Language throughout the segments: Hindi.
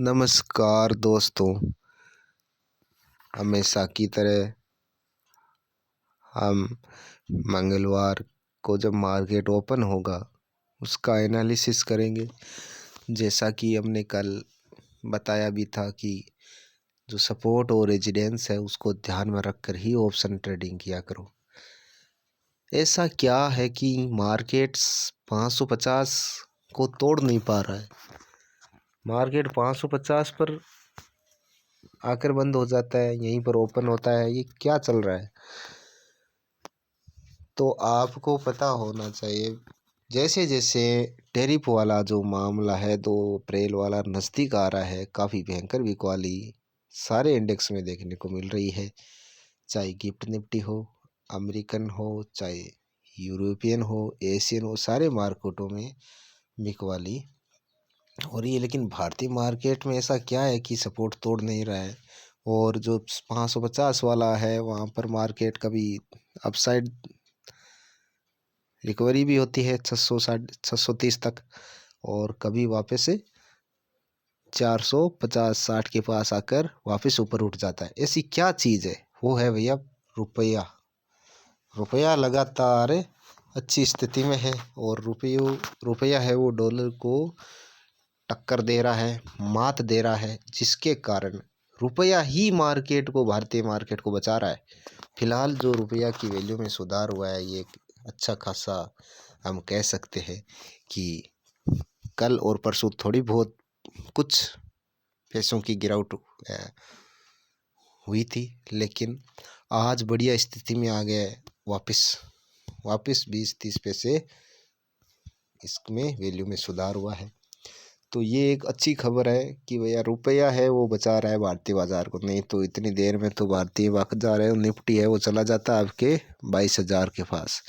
नमस्कार दोस्तों। हमेशा की तरह हम मंगलवार को जब मार्केट ओपन होगा उसका एनालिसिस करेंगे। जैसा कि हमने कल बताया भी था कि जो सपोर्ट और रेजिडेंस है उसको ध्यान में रखकर ही ऑप्शन ट्रेडिंग किया करो। ऐसा क्या है कि मार्केट्स 550 को तोड़ नहीं पा रहा है। मार्केट 550 पर आकर बंद हो जाता है, यहीं पर ओपन होता है। ये क्या चल रहा है? तो आपको पता होना चाहिए। जैसे जैसे टैरिफ वाला जो मामला है 2 अप्रैल वाला नज़दीक आ रहा है, काफ़ी भयंकर बिकवाली सारे इंडेक्स में देखने को मिल रही है। चाहे गिफ्ट निफ्टी हो, अमेरिकन हो, चाहे यूरोपियन हो, एशियन हो, सारे मार्केटों में बिकवाली हो रही है। लेकिन भारतीय मार्केट में ऐसा क्या है कि सपोर्ट तोड़ नहीं रहा है। और जो 550 वाला है वहाँ पर मार्केट कभी अपसाइड रिकवरी भी होती है 630 तक, और कभी वापस से 450-60 के पास आकर वापस ऊपर उठ जाता है। ऐसी क्या चीज़ है? वो है भैया रुपया। रुपया लगातार अच्छी स्थिति में है और रुपया है वो डॉलर को टक्कर दे रहा है, मात दे रहा है, जिसके कारण रुपया ही मार्केट को, भारतीय मार्केट को बचा रहा है। फिलहाल जो रुपया की वैल्यू में सुधार हुआ है ये अच्छा खासा हम कह सकते हैं कि कल और परसों थोड़ी बहुत कुछ पैसों की गिरावट हुई थी, लेकिन आज बढ़िया स्थिति में आ गया है। वापस 20-30 पैसे इसमें वैल्यू में सुधार हुआ है। तो ये एक अच्छी खबर है कि भैया रुपया है वो बचा रहा है भारतीय बाजार को। नहीं तो इतनी देर में तो भारतीय बाजार है, निफ्टी है, वो चला जाता है आपके 22,000 के पास।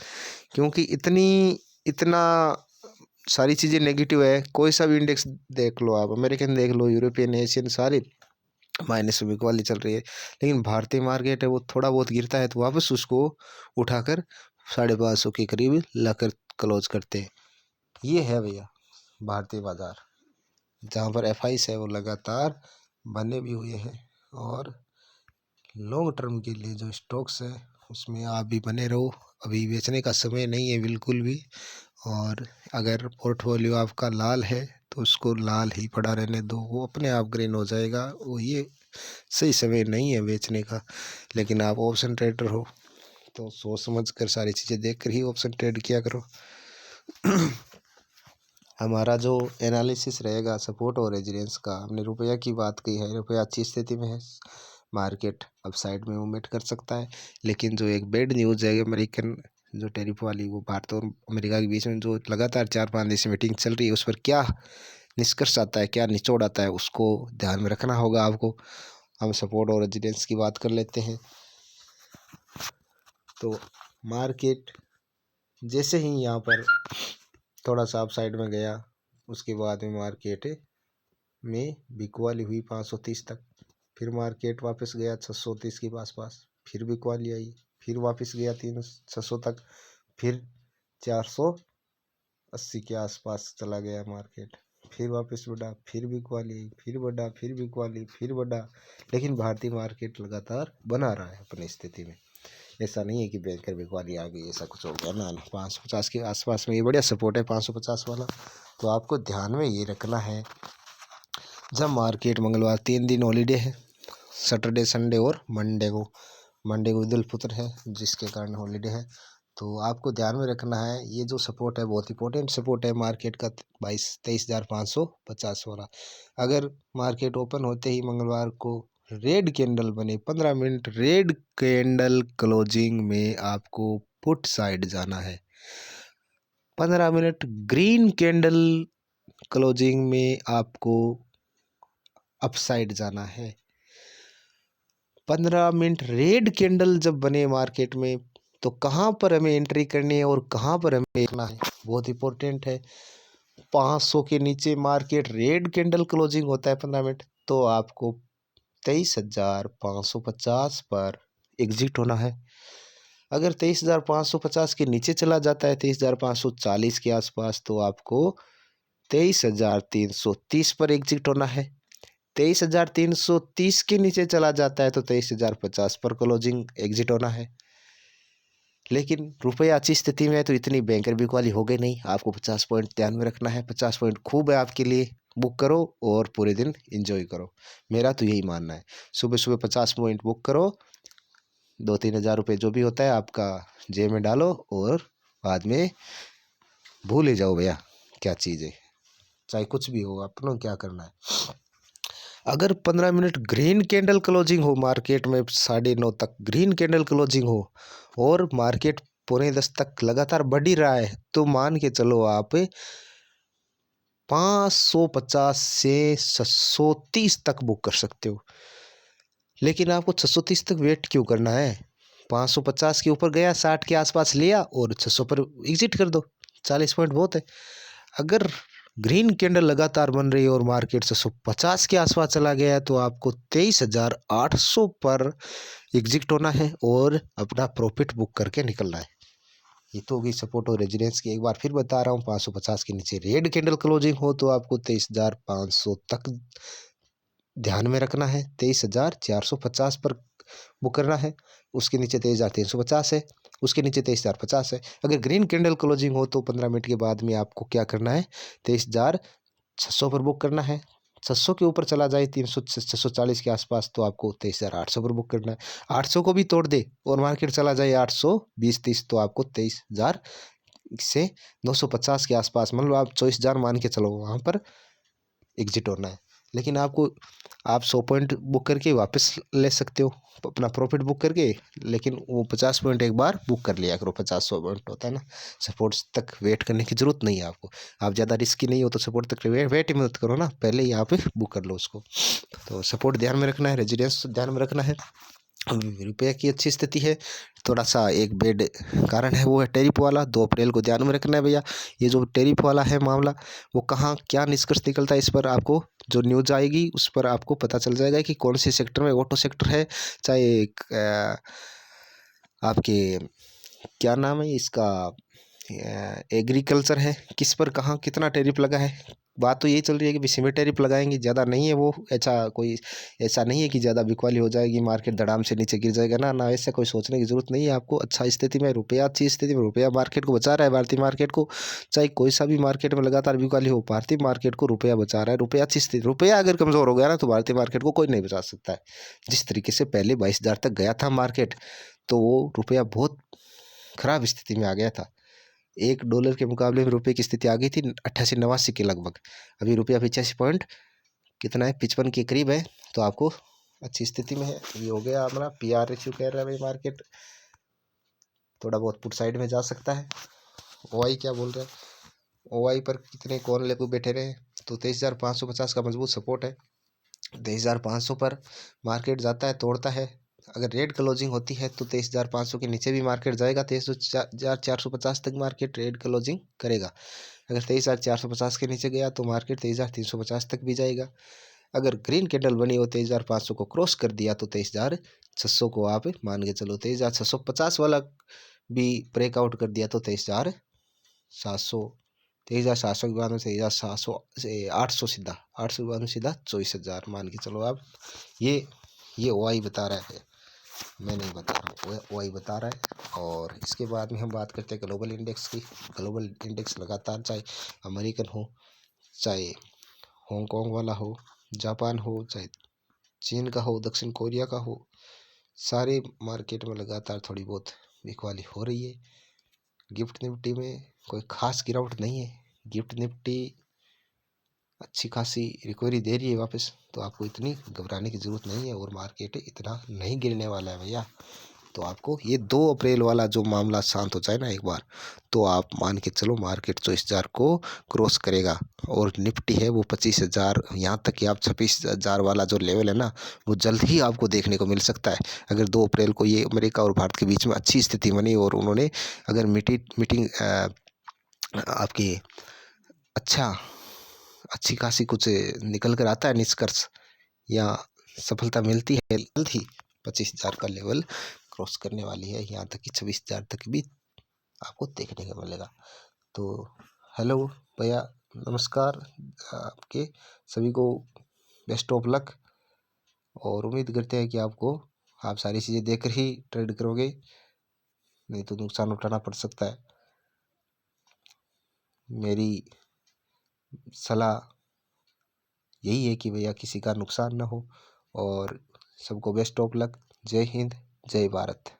क्योंकि इतना सारी चीज़ें नेगेटिव है। कोई सा भी इंडेक्स देख लो आप, अमेरिकन देख लो, यूरोपियन, एशियन, सारे माइनस में वाली चल रही है। लेकिन भारतीय मार्केट है वो थोड़ा बहुत गिरता है तो वापस उसको उठाकर 550 के करीब लाकर क्लोज करते हैं। ये है भैया भारतीय बाजार, जहाँ पर एफआईस है वो लगातार बने भी हुए हैं। और लॉन्ग टर्म के लिए जो स्टॉक्स है उसमें आप भी बने रहो। अभी बेचने का समय नहीं है बिल्कुल भी। और अगर पोर्टफोलियो आपका लाल है तो उसको लाल ही पड़ा रहने दो, वो अपने आप ग्रीन हो जाएगा। वो ये सही समय नहीं है बेचने का। लेकिन आप ऑप्शन ट्रेडर हो तो सोच समझ कर सारी चीज़ें देख कर ही ऑप्शन ट्रेड किया करो। हमारा जो एनालिसिस रहेगा सपोर्ट और रेजिडेंस का, हमने रुपया की बात की है। रुपया अच्छी स्थिति में है, मार्केट अब साइड में मूवमेंट कर सकता है। लेकिन जो एक बैड न्यूज़ है अमेरिकन जो टैरिफ वाली, वो भारत और अमेरिका के बीच में जो लगातार 4-5 दिन से मीटिंग चल रही है, उस पर क्या निष्कर्ष आता है, क्या निचोड़ आता है, उसको ध्यान में रखना होगा आपको। हम सपोर्ट और रेजिडेंस की बात कर लेते हैं। तो मार्केट जैसे ही यहाँ पर थोड़ा सा अप साइड में गया, उसके बाद में मार्केट में बिकवाली हुई 530 तक। फिर मार्केट वापस गया 630 के पास, फिर बिकवाली आई, फिर वापस गया 600 तक, फिर 480 के आसपास चला गया मार्केट, फिर वापस बढ़ा, फिर बिकवाली, फिर बढ़ा, फिर बिकवाली, फिर बढ़ा। लेकिन भारतीय मार्केट लगातार बना रहा है अपनी स्थिति में। ऐसा नहीं है कि बैंकर बिकवाली आ गई, ऐसा कुछ हो गया ना। 550 के आसपास में ये बढ़िया सपोर्ट है 550 वाला। तो आपको ध्यान में ये रखना है, जब मार्केट मंगलवार 3 दिन हॉलीडे है, सैटरडे, संडे और मंडे को ईद उल फितर है, जिसके कारण हॉलीडे है। तो आपको ध्यान में रखना है ये जो सपोर्ट है बहुत इंपॉर्टेंट सपोर्ट है मार्केट का, 23,550 वाला। अगर मार्केट ओपन होते ही मंगलवार को रेड कैंडल बने, 15 मिनट रेड कैंडल क्लोजिंग में आपको पुट साइड जाना है। 15 मिनट ग्रीन कैंडल क्लोजिंग में आपको अपसाइड जाना है। 15 मिनट रेड कैंडल जब बने मार्केट में तो कहाँ पर हमें एंट्री करनी है और कहाँ पर हमें देखना है, बहुत इंपॉर्टेंट है। 500 के नीचे मार्केट रेड कैंडल क्लोजिंग होता है 15 मिनट, तो आपको 23,550 पर एग्जिट होना है। अगर 23,550 के नीचे चला जाता है 23,540 के आसपास, तो आपको 23,330 पर एग्जिट होना है। 23,330 के नीचे चला जाता है तो 23,050 पर क्लोजिंग एग्जिट होना है। लेकिन रुपया अच्छी स्थिति में है तो इतनी बैंकर बिक वाली हो गई नहीं। आपको 50 पॉइंट ध्यान में रखना है। 50 पॉइंट खूब है आपके लिए। बुक करो और पूरे दिन एंजॉय करो। मेरा तो यही मानना है। सुबह सुबह 50 पॉइंट बुक करो, 2-3 हज़ार रुपये जो भी होता है आपका जेब में डालो और बाद में भूल ही जाओ भैया क्या चीज़ है। चाहे कुछ भी हो, अपनों क्या करना है। अगर 15 मिनट ग्रीन कैंडल क्लोजिंग हो, मार्केट में 9:30 तक ग्रीन कैंडल क्लोजिंग हो और मार्केट 9:45 तक लगातार बढ़ ही रहा है, तो मान के चलो आप 550 से 630 तक बुक कर सकते हो। लेकिन आपको 630 तक वेट क्यों करना है? 550 के ऊपर गया, 60 के आसपास लिया और 600 पर एग्जिट कर दो। 40 पॉइंट बहुत है। अगर ग्रीन कैंडल लगातार बन रही है और मार्केट 650 के आसपास चला गया है तो आपको 23,800 पर एग्जिट होना है और अपना प्रॉफिट बुक करके निकलना है। ये तो होगी सपोर्ट और रेजिडेंस की। एक बार फिर बता रहा हूँ, 550 के नीचे रेड कैंडल क्लोजिंग हो तो आपको 23,500 तक ध्यान में रखना है। 23,450 पर बुक करना है। उसके नीचे 23,350 है, उसके नीचे 23,050 है। अगर ग्रीन कैंडल क्लोजिंग हो तो 15 मिनट के बाद में आपको क्या करना है, 23,600 पर बुक करना है। 600 के ऊपर चला जाए 300 640 के आसपास तो आपको 23,800 पर बुक करना है। 800 को भी तोड़ दे और मार्केट चला जाए 820-30 तो आपको 23,000 से 950 के आसपास, मतलब आप 24,000 मान के चलो, वहाँ पर एग्जिट होना है। लेकिन आप 100 पॉइंट बुक करके वापस ले सकते हो अपना प्रॉफिट बुक करके। लेकिन वो 50 पॉइंट एक बार बुक कर लिया करो। 50-100 पॉइंट होता है ना, सपोर्ट तक वेट करने की ज़रूरत नहीं है आपको। आप ज़्यादा रिस्की नहीं हो तो सपोर्ट तक वेट ही मत करो ना, पहले ही आप बुक कर लो उसको। तो सपोर्ट ध्यान में रखना है, रेजिडेंस ध्यान में रखना है। रुपये की अच्छी स्थिति है। थोड़ा सा एक बेड कारण है, वो है टैरिफ वाला। 2 अप्रैल को ध्यान में रखना है भैया। ये जो टैरिफ वाला है मामला, वो कहाँ क्या निष्कर्ष निकलता है, इस पर आपको जो न्यूज़ आएगी उस पर आपको पता चल जाएगा कि कौन से सेक्टर में, ऑटो सेक्टर है चाहे आपके क्या नाम है इसका, एग्रीकल्चर है, किस पर कहाँ कितना टैरिफ लगा है। बात तो यही चल रही है कि बीसी में टैरिफ लगाएंगे, ज़्यादा नहीं है वो। ऐसा नहीं है कि ज़्यादा बिकवाली हो जाएगी, मार्केट धड़ाम से नीचे गिर जाएगा ना, ऐसा कोई सोचने की ज़रूरत नहीं है आपको। अच्छा स्थिति में रुपया, अच्छी स्थिति में रुपया मार्केट को बचा रहा है, भारतीय मार्केट को। चाहे कोई सा भी मार्केट में लगातार बिकवाली हो, भारतीय मार्केट को रुपया बचा रहा है। रुपया अच्छी स्थिति, रुपया अगर कमज़ोर हो गया ना तो भारतीय मार्केट को कोई नहीं बचा सकता है। जिस तरीके से पहले 22,000 तक गया था मार्केट, तो वो रुपया बहुत खराब स्थिति में आ गया था। $1 के मुकाबले में रुपये की स्थिति आ गई थी 88-89 के लगभग। अभी रुपया 85 पॉइंट कितना है, 55 के करीब है। तो आपको अच्छी स्थिति में है। ये हो गया हमारा PR रेशियो कह रहा है भाई, मार्केट थोड़ा बहुत पुट साइड में जा सकता है। OI क्या बोल रहे हैं, OI पर कितने कौन लेके बैठे रहे, तो 23,550 का मजबूत सपोर्ट है। 23,500 पर मार्केट जाता है, तोड़ता है। अगर रेड क्लोजिंग होती है तो 23,500 के नीचे भी मार्केट जाएगा। 23,450 तक मार्केट रेड क्लोजिंग करेगा। अगर 23,450 के नीचे गया तो मार्केट 23,350 तक भी जाएगा। अगर ग्रीन कैंडल बनी हो 23,500 को क्रॉस कर दिया तो 23,600 को आप मान के चलो। 23,650 वाला भी ब्रेकआउट कर दिया तो 23,700, 23,700 के बाद में 23,700 से 800 सीधा, 800 के बाद में सीधा 24,000 मान के चलो आप। ये OI बता रहा है, मैं नहीं बता रहा हूँ, OI बता रहा है। और इसके बाद में हम बात करते हैं ग्लोबल इंडेक्स की। ग्लोबल इंडेक्स लगातार, चाहे अमेरिकन हो, चाहे हांगकांग वाला हो, जापान हो, चाहे चीन का हो, दक्षिण कोरिया का हो, सारे मार्केट में लगातार थोड़ी बहुत बिकवाली हो रही है। गिफ्ट निफ्टी में कोई खास गिरावट नहीं है। गिफ्ट निफ्टी अच्छी खासी रिकवरी दे रही है वापस, तो आपको इतनी घबराने की ज़रूरत नहीं है और मार्केट इतना नहीं गिरने वाला है भैया। तो आपको ये 2 अप्रैल वाला जो मामला शांत हो जाए ना एक बार, तो आप मान के चलो मार्केट 24,000 को क्रॉस करेगा। और निफ्टी है वो 25,000, यहाँ तक कि आप 26,000 वाला जो लेवल है ना, वो जल्द ही आपको देखने को मिल सकता है। अगर 2 अप्रैल को ये अमेरिका और भारत के बीच में अच्छी स्थिति बनी और उन्होंने अगर मीटिंग आपकी अच्छी खासी कुछ निकल कर आता है निष्कर्ष या सफलता मिलती है, जल्द ही 25,000 का लेवल क्रॉस करने वाली है। यहाँ तक कि 26,000 तक भी आपको देखने को मिलेगा। तो हेलो भैया, नमस्कार। आपके सभी को बेस्ट ऑफ लक। और उम्मीद करते हैं कि आप सारी चीज़ें देखकर ही ट्रेड करोगे, नहीं तो नुकसान उठाना पड़ सकता है। मेरी सलाह यही है कि भैया किसी का नुकसान ना हो, और सबको बेस्ट ऑफ लक। जय हिंद, जय भारत।